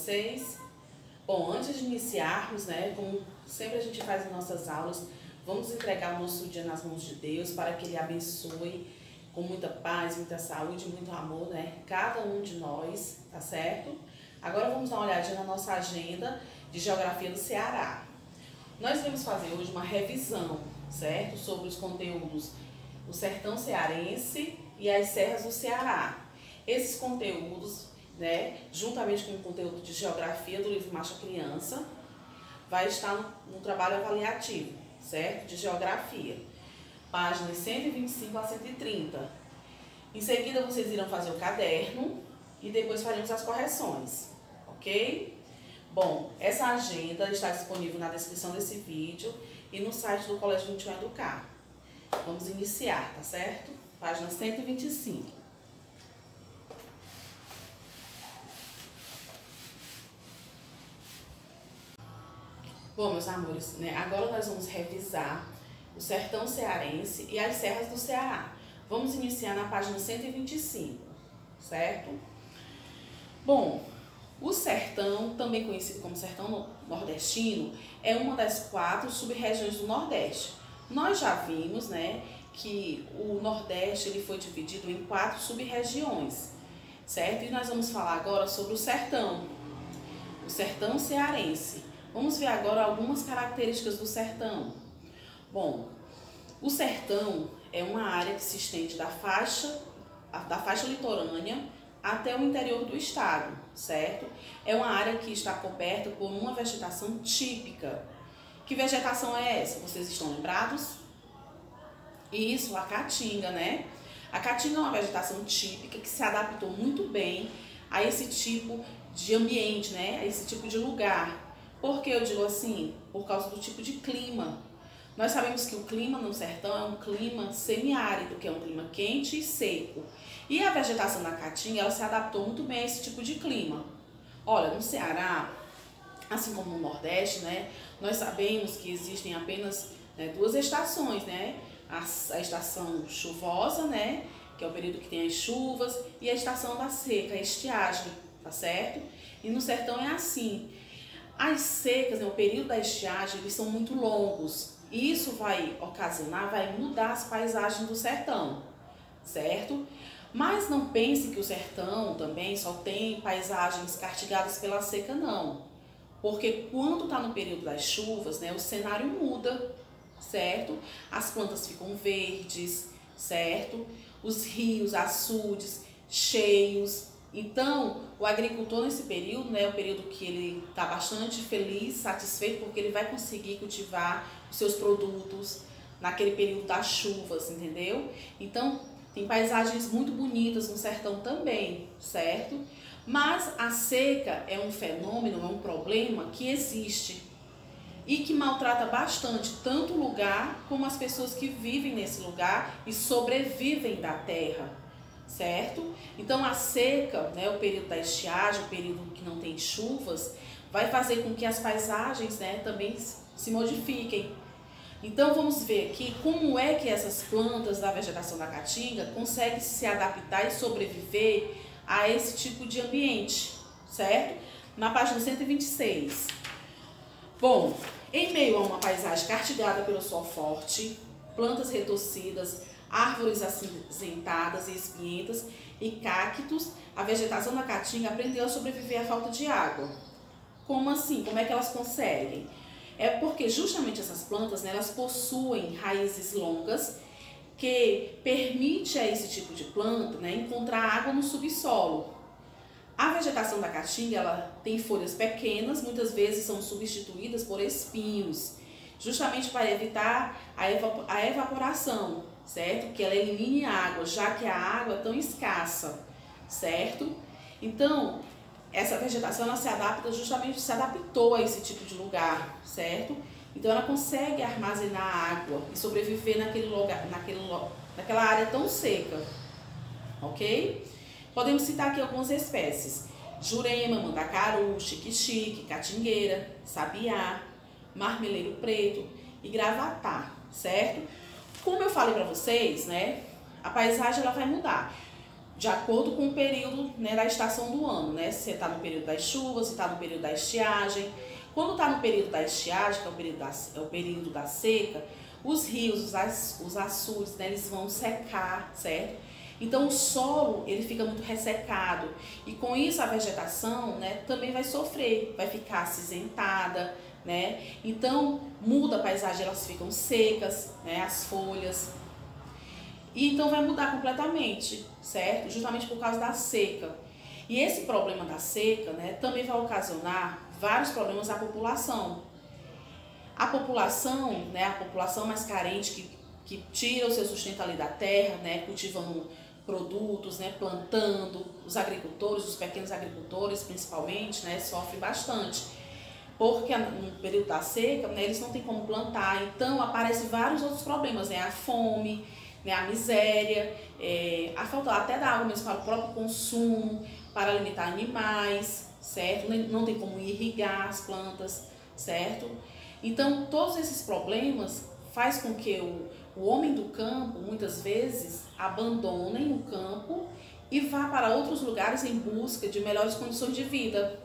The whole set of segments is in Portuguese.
vocês? Bom, antes de iniciarmos, né, como sempre a gente faz em nossas aulas, vamos entregar o nosso dia nas mãos de Deus para que Ele abençoe com muita paz, muita saúde, muito amor, né, cada um de nós, tá certo? Agora vamos dar uma olhadinha na nossa agenda de Geografia do Ceará. Nós vamos fazer hoje uma revisão, certo? Sobre os conteúdos do Sertão Cearense e as Serras do Ceará. Esses conteúdos, né, juntamente com o conteúdo de Geografia do livro Marcha Criança, vai estar no trabalho avaliativo, certo? De Geografia, páginas 125 a 130. Em seguida, vocês irão fazer o caderno e depois faremos as correções, ok? Bom, essa agenda está disponível na descrição desse vídeo e no site do Colégio 21 Educar. Vamos iniciar, tá certo? Página 125. Bom, meus amores, né, agora nós vamos revisar o Sertão Cearense e as Serras do Ceará. Vamos iniciar na página 125, certo? Bom, o sertão, também conhecido como sertão nordestino, é uma das 4 sub-regiões do Nordeste. Nós já vimos, né, que o Nordeste ele foi dividido em 4 sub-regiões, certo? E nós vamos falar agora sobre o sertão cearense. Vamos ver agora algumas características do sertão. Bom, o sertão é uma área que se estende da faixa litorânea até o interior do estado, certo? É uma área que está coberta por uma vegetação típica. Que vegetação é essa? Vocês estão lembrados? Isso, a caatinga, né? A caatinga é uma vegetação típica que se adaptou muito bem a esse tipo de ambiente, né? A esse tipo de lugar. Por que eu digo assim? Por causa do tipo de clima. Nós sabemos que o clima no sertão é um clima semiárido, que é um clima quente e seco. E a vegetação da caatinga, ela se adaptou muito bem a esse tipo de clima. Olha, no Ceará, assim como no Nordeste, né, nós sabemos que existem apenas 2 estações, né? A estação chuvosa, né, que é o período que tem as chuvas, e a estação da seca, a estiagem, tá certo? E no sertão é assim. As secas, né, o período da estiagem, eles são muito longos. E isso vai ocasionar, vai mudar as paisagens do sertão, certo? Mas não pense que o sertão também só tem paisagens castigadas pela seca, não. Porque quando está no período das chuvas, né, o cenário muda, certo? As plantas ficam verdes, certo? Os rios, açudes, cheios. Então, o agricultor nesse período, né, é o período que ele está bastante feliz, satisfeito, porque ele vai conseguir cultivar os seus produtos naquele período das chuvas, entendeu? Então, tem paisagens muito bonitas no sertão também, certo? Mas a seca é um fenômeno, é um problema que existe e que maltrata bastante tanto o lugar como as pessoas que vivem nesse lugar e sobrevivem da terra, certo? Então a seca, né, o período da estiagem, o período que não tem chuvas, vai fazer com que as paisagens, né, também se modifiquem. Então vamos ver aqui como é que essas plantas da vegetação da caatinga conseguem se adaptar e sobreviver a esse tipo de ambiente, certo? Na página 126. Bom, em meio a uma paisagem castigada pelo sol forte, plantas retorcidas, árvores acinzentadas e espinhentas e cactos, a vegetação da caatinga aprendeu a sobreviver à falta de água. Como assim? Como é que elas conseguem? É porque justamente essas plantas, né, elas possuem raízes longas que permite a esse tipo de planta, né, encontrar água no subsolo. A vegetação da caatinga, ela tem folhas pequenas, muitas vezes são substituídas por espinhos, justamente para evitar a evaporação, certo? Que ela elimine água, já que a água é tão escassa, certo? Então, essa vegetação ela se adaptou a esse tipo de lugar, certo? Então ela consegue armazenar água e sobreviver naquela área tão seca, ok? Podemos citar aqui algumas espécies: jurema, mandacaru, xique-xique, catingueira, sabiá, marmeleiro preto e gravatá, certo? Como eu falei para vocês, né, a paisagem ela vai mudar. de acordo com o período, né, da estação do ano, né? Se você está no período das chuvas, se está no período da estiagem. Quando está no período da estiagem, que é o período da seca, os rios, os açudes, né, eles vão secar, certo? Então o solo ele fica muito ressecado e com isso a vegetação, né, também vai sofrer, vai ficar acinzentada, né? Então muda a paisagem, elas ficam secas, né, as folhas. E então vai mudar completamente, certo? Justamente por causa da seca. E esse problema da seca, né, também vai ocasionar vários problemas à população. A população, né, a população mais carente que tira o seu sustento ali da terra, né, cultivando produtos, né, plantando, os agricultores, os pequenos agricultores principalmente, né, sofrem bastante. Porque no período da seca, né, eles não têm como plantar, então aparecem vários outros problemas, né, a fome, né, a miséria, a falta até da água mesmo para o próprio consumo, para alimentar animais, certo? Não tem como irrigar as plantas, certo? Então, todos esses problemas faz com que o homem do campo, muitas vezes, abandonem o campo e vá para outros lugares em busca de melhores condições de vida,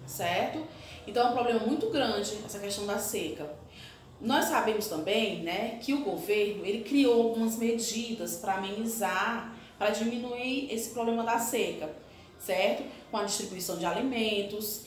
certo? Então, é um problema muito grande essa questão da seca. Nós sabemos também, né, que o governo ele criou algumas medidas para amenizar, para diminuir esse problema da seca, certo? Com a distribuição de alimentos,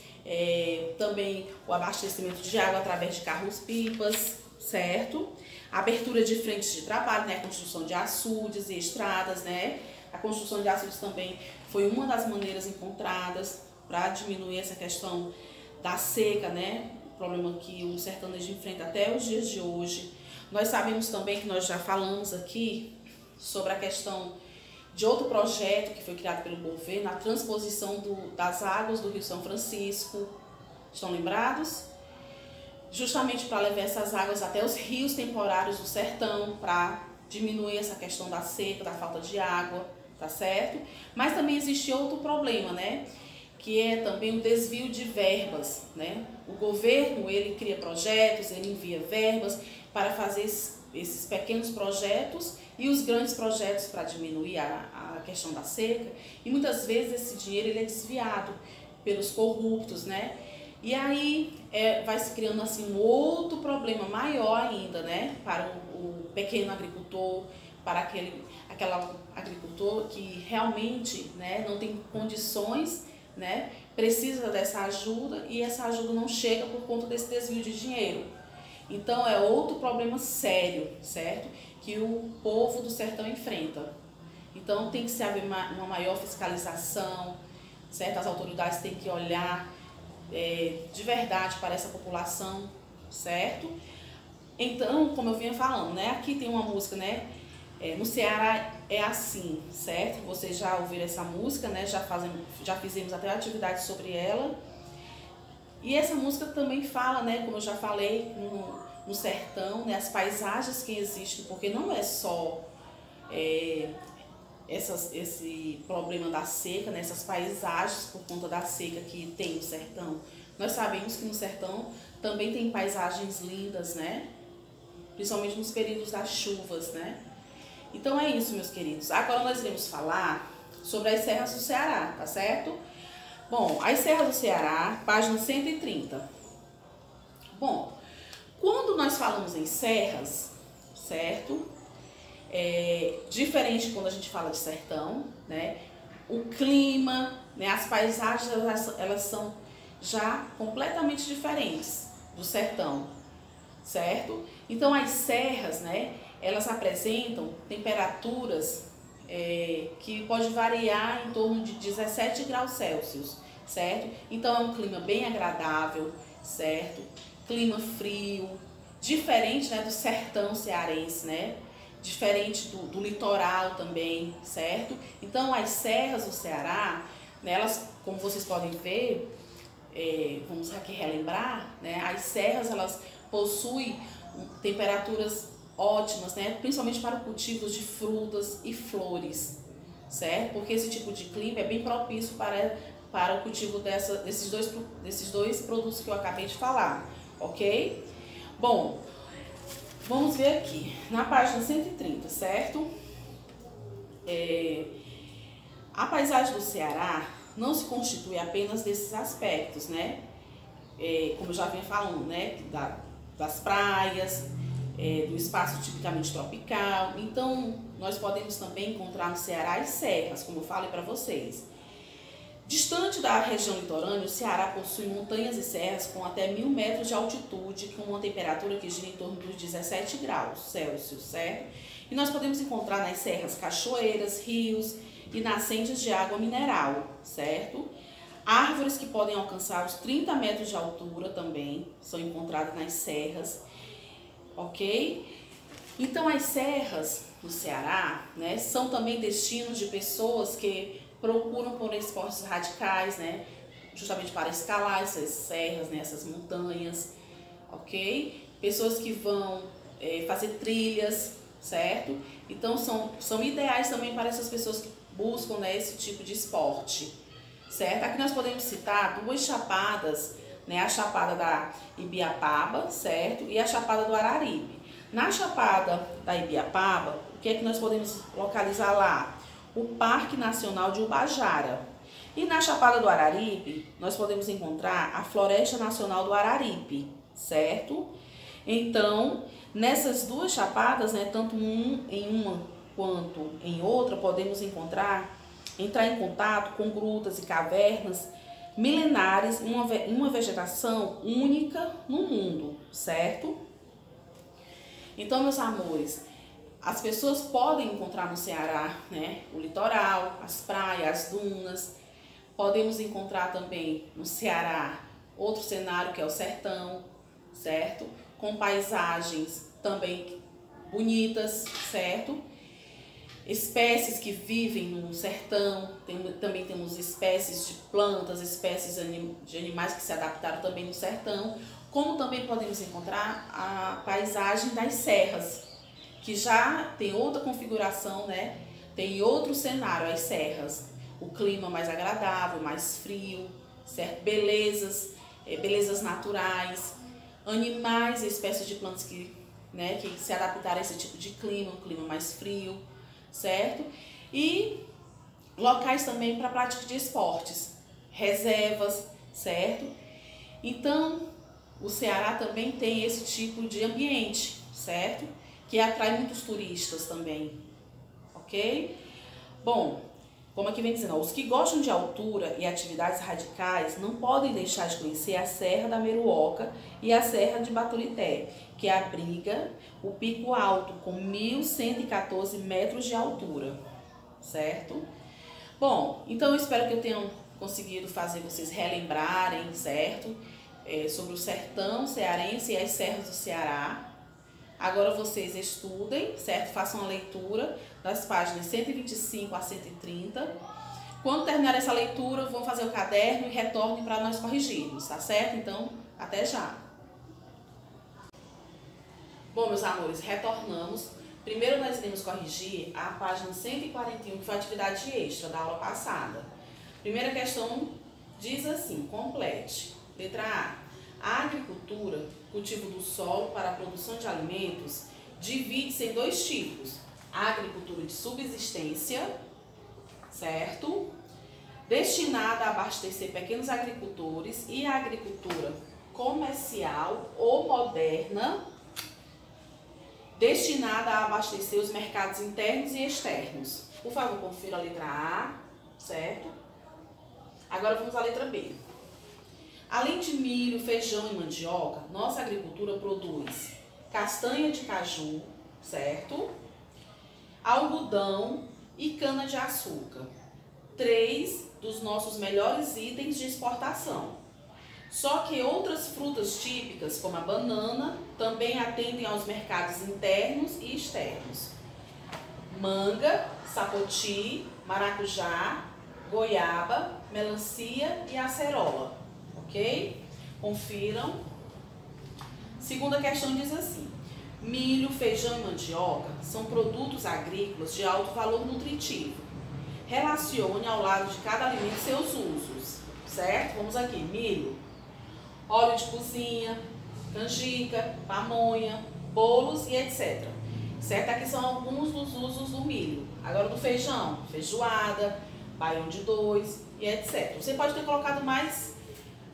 também o abastecimento de água através de carros-pipas, certo? A abertura de frentes de trabalho, né, a construção de açudes e estradas, né? A construção de açudes também foi uma das maneiras encontradas para diminuir essa questão da seca, né? Problema que o sertanejo enfrenta até os dias de hoje. Nós sabemos também que nós já falamos aqui sobre a questão de outro projeto que foi criado pelo governo, a transposição das águas do Rio São Francisco. Estão lembrados? Justamente para levar essas águas até os rios temporários do sertão, para diminuir essa questão da seca, da falta de água, tá certo? Mas também existe outro problema, né? Que é também o desvio de verbas, né? O governo, ele cria projetos, ele envia verbas para fazer esses pequenos projetos e os grandes projetos para diminuir a questão da seca. E muitas vezes esse dinheiro ele é desviado pelos corruptos, né? E aí vai se criando assim um outro problema maior ainda, né? Para o pequeno agricultor, para aquele agricultor que realmente, né, não tem condições, né, precisa dessa ajuda e essa ajuda não chega por conta desse desvio de dinheiro. Então é outro problema sério, certo? Que o povo do sertão enfrenta. Então tem que se haver uma maior fiscalização, certo? As autoridades têm que olhar de verdade para essa população, certo? Então, como eu vinha falando, né? Aqui tem uma música, né? No Ceará é assim, certo? Vocês já ouviram essa música, né? Já fizemos até atividade sobre ela. E essa música também fala, né? Como eu já falei, no sertão, né? As paisagens que existem, porque não é só esse problema da seca, né? Essas paisagens por conta da seca que tem no sertão. Nós sabemos que no sertão também tem paisagens lindas, né? Principalmente nos períodos das chuvas, né? Então é isso, meus queridos. Agora nós iremos falar sobre as serras do Ceará, tá certo? Bom, as serras do Ceará, página 130. Bom, quando nós falamos em serras, certo? Diferente quando a gente fala de sertão, né? O clima, né? As paisagens, elas são já completamente diferentes do sertão, certo? Então as serras, né? Elas apresentam temperaturas que pode variar em torno de 17 graus Celsius, certo? Então é um clima bem agradável, certo? Clima frio, diferente, né, do sertão cearense, né? Diferente do litoral também, certo? Então as serras do Ceará, né, elas, como vocês podem ver, vamos aqui relembrar, né? As serras elas possuem temperaturas ótimas, né? Principalmente para cultivos de frutas e flores, certo? Porque esse tipo de clima é bem propício para o cultivo desses dois produtos que eu acabei de falar, ok? Bom, vamos ver aqui na página 130, certo? A paisagem do Ceará não se constitui apenas desses aspectos, né? Como eu já vinha falando, né? Das praias, do espaço tipicamente tropical. Então, nós podemos também encontrar no Ceará as serras, como eu falei para vocês. Distante da região litorânea, o Ceará possui montanhas e serras com até 1000 metros de altitude, com uma temperatura que gira em torno dos 17 graus Celsius, certo? E nós podemos encontrar nas serras cachoeiras, rios e nascentes de água mineral, certo? Árvores que podem alcançar os 30 metros de altura também são encontradas nas serras, ok? Então, as serras do Ceará, né, são também destinos de pessoas que procuram por esportes radicais, né, justamente para escalar essas serras, né, essas montanhas, ok? Pessoas que vão fazer trilhas, certo? Então, são ideais também para essas pessoas que buscam, né, esse tipo de esporte, certo? Aqui nós podemos citar duas chapadas, né, a Chapada da Ibiapaba, certo? E a Chapada do Araripe. Na Chapada da Ibiapaba, o que é que nós podemos localizar lá? O Parque Nacional de Ubajara. E na Chapada do Araripe, nós podemos encontrar a Floresta Nacional do Araripe, certo? Então, nessas duas chapadas, né, tanto em uma quanto em outra, podemos entrar em contato com grutas e cavernas milenares, uma vegetação única no mundo, certo? Então, meus amores, as pessoas podem encontrar no Ceará, né, o litoral, as praias, as dunas. Podemos encontrar também no Ceará outro cenário que é o sertão, certo? Com paisagens também bonitas, certo? Espécies que vivem no sertão, também temos espécies de plantas, espécies de animais que se adaptaram também no sertão, como também podemos encontrar a paisagem das serras, que já tem outra configuração, né? Tem outro cenário, as serras, o clima mais agradável, mais frio, certo? Belezas naturais, animais e espécies de plantas que se adaptaram a esse tipo de clima, um clima mais frio, certo? E locais também para prática de esportes, reservas, certo? Então, o Ceará também tem esse tipo de ambiente, certo? Que atrai muitos turistas também, ok? Bom, como aqui vem dizendo, os que gostam de altura e atividades radicais não podem deixar de conhecer a Serra da Meruoca e a Serra de Baturité, que abriga o Pico Alto, com 1114 metros de altura, certo? Bom, então eu espero que eu tenha conseguido fazer vocês relembrarem, certo? Sobre o sertão cearense e as serras do Ceará. Agora vocês estudem, certo? Façam a leitura das páginas 125 a 130. Quando terminar essa leitura, vão fazer o caderno e retornem para nós corrigirmos, tá certo? Então, até já! Bom, meus amores, retornamos. Primeiro nós iremos corrigir a página 141, que foi a atividade extra da aula passada. Primeira questão diz assim, complete. Letra A. A agricultura, cultivo do solo para a produção de alimentos, divide-se em dois tipos. A agricultura de subsistência, certo? Destinada a abastecer pequenos agricultores, e a agricultura comercial ou moderna, destinada a abastecer os mercados internos e externos. Por favor, confira a letra A, certo? Agora vamos à letra B. Além de milho, feijão e mandioca, nossa agricultura produz castanha de caju, certo? Algodão e cana-de-açúcar. 3 dos nossos melhores itens de exportação. Só que outras frutas típicas, como a banana, também atendem aos mercados internos e externos. Manga, sapoti, maracujá, goiaba, melancia e acerola. Ok? Confiram. Segunda questão diz assim: milho, feijão e mandioca são produtos agrícolas de alto valor nutritivo. Relacione ao lado de cada alimento seus usos, certo? Vamos aqui: milho, óleo de cozinha, canjica, pamonha, bolos e etc. Certo? Aqui são alguns dos usos do milho. Agora do feijão: feijoada, baião de dois e etc. Você pode ter colocado mais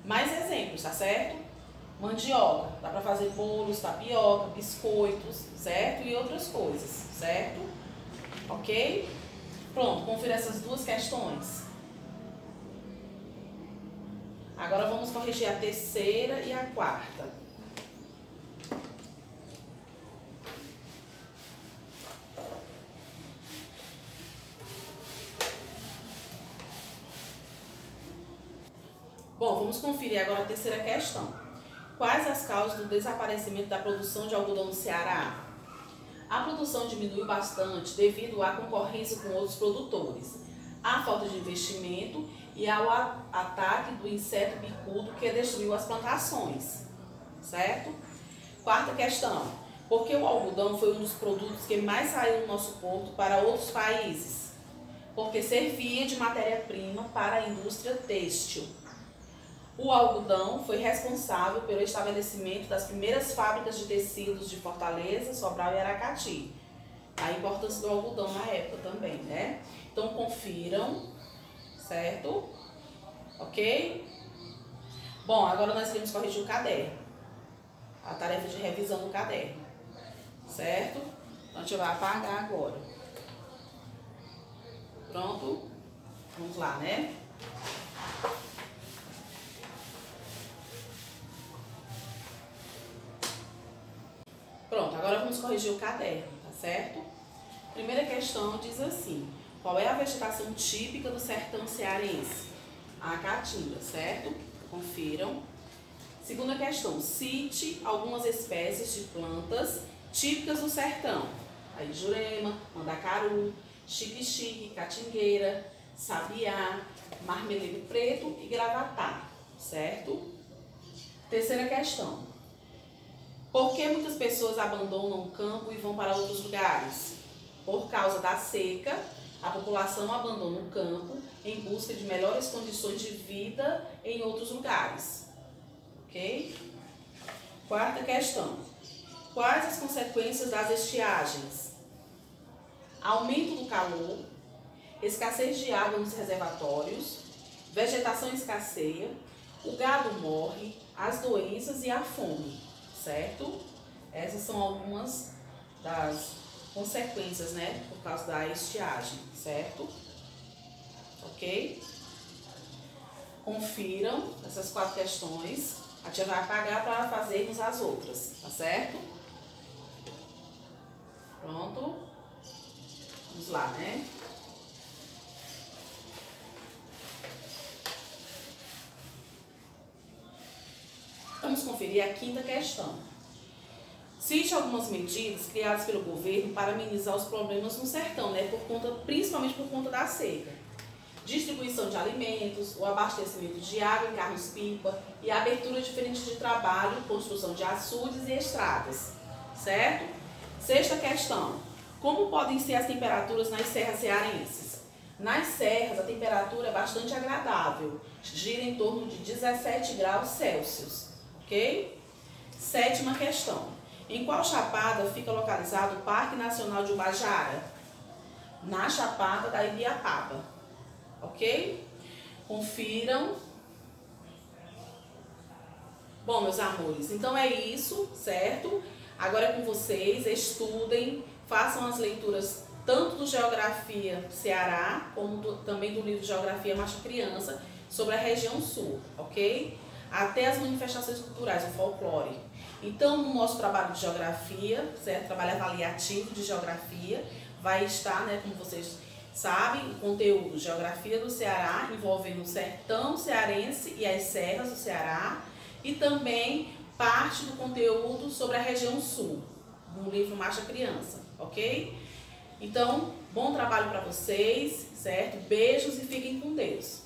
exemplos, tá certo? Mandioca, dá para fazer bolos, tapioca, biscoitos, certo? E outras coisas, certo? Ok? Pronto, confira essas duas questões. Agora vamos corrigir a terceira e a quarta. Bom, vamos conferir agora a terceira questão. Quais as causas do desaparecimento da produção de algodão no Ceará? A produção diminuiu bastante devido à concorrência com outros produtores, à falta de investimento e ao ataque do inseto bicudo que destruiu as plantações, certo? Quarta questão. Por que o algodão foi um dos produtos que mais saiu do nosso porto para outros países? Porque servia de matéria-prima para a indústria têxtil. O algodão foi responsável pelo estabelecimento das primeiras fábricas de tecidos de Fortaleza, Sobral e Aracati. A importância do algodão na época também, né? Então confiram, certo? Ok? Bom, agora nós iremos corrigir o caderno. A tarefa de revisão do caderno, certo? Então a gente vai apagar agora. Pronto? Vamos lá, né? Pronto, agora vamos corrigir o caderno, tá certo? Primeira questão diz assim: qual é a vegetação típica do sertão cearense? A caatinga, certo? Confiram. Segunda questão: cite algumas espécies de plantas típicas do sertão. Aí, jurema, mandacaru, xique-xique, catingueira, sabiá, marmeleiro preto e gravatá, certo? Terceira questão: por que muitas pessoas abandonam o campo e vão para outros lugares? Por causa da seca, a população abandona o campo em busca de melhores condições de vida em outros lugares. Ok? Quarta questão: quais as consequências das estiagens? Aumento do calor, escassez de água nos reservatórios, vegetação escasseia, o gado morre, as doenças e a fome. Certo? Essas são algumas das consequências, né? Por causa da estiagem, certo? Ok? Confiram essas 4 questões. A tia vai apagar para fazermos as outras, tá certo? Pronto? Vamos lá, né? Vamos conferir a quinta questão. Cite algumas medidas criadas pelo governo para amenizar os problemas no sertão, né? Principalmente por conta da seca. Distribuição de alimentos, o abastecimento de água em carros-pipa e a abertura diferente de trabalho, construção de açudes e estradas, certo? Sexta questão. Como podem ser as temperaturas nas serras cearenses? Nas serras, a temperatura é bastante agradável, gira em torno de 17 graus Celsius. Ok? Sétima questão. Em qual chapada fica localizado o Parque Nacional de Ubajara? Na Chapada da Ibiapaba. Ok? Confiram. Bom, meus amores, então é isso, certo? Agora é com vocês, estudem, façam as leituras tanto do Geografia Ceará, como também do livro Geografia Macho Criança, sobre a região sul, ok? Até as manifestações culturais, o folclore. Então, no nosso trabalho de geografia, certo? Trabalho avaliativo de geografia, vai estar, né, como vocês sabem, o conteúdo Geografia do Ceará, envolvendo o sertão cearense e as serras do Ceará, e também parte do conteúdo sobre a região sul, no livro Marcha Criança, ok? Então, bom trabalho para vocês, certo? Beijos e fiquem com Deus.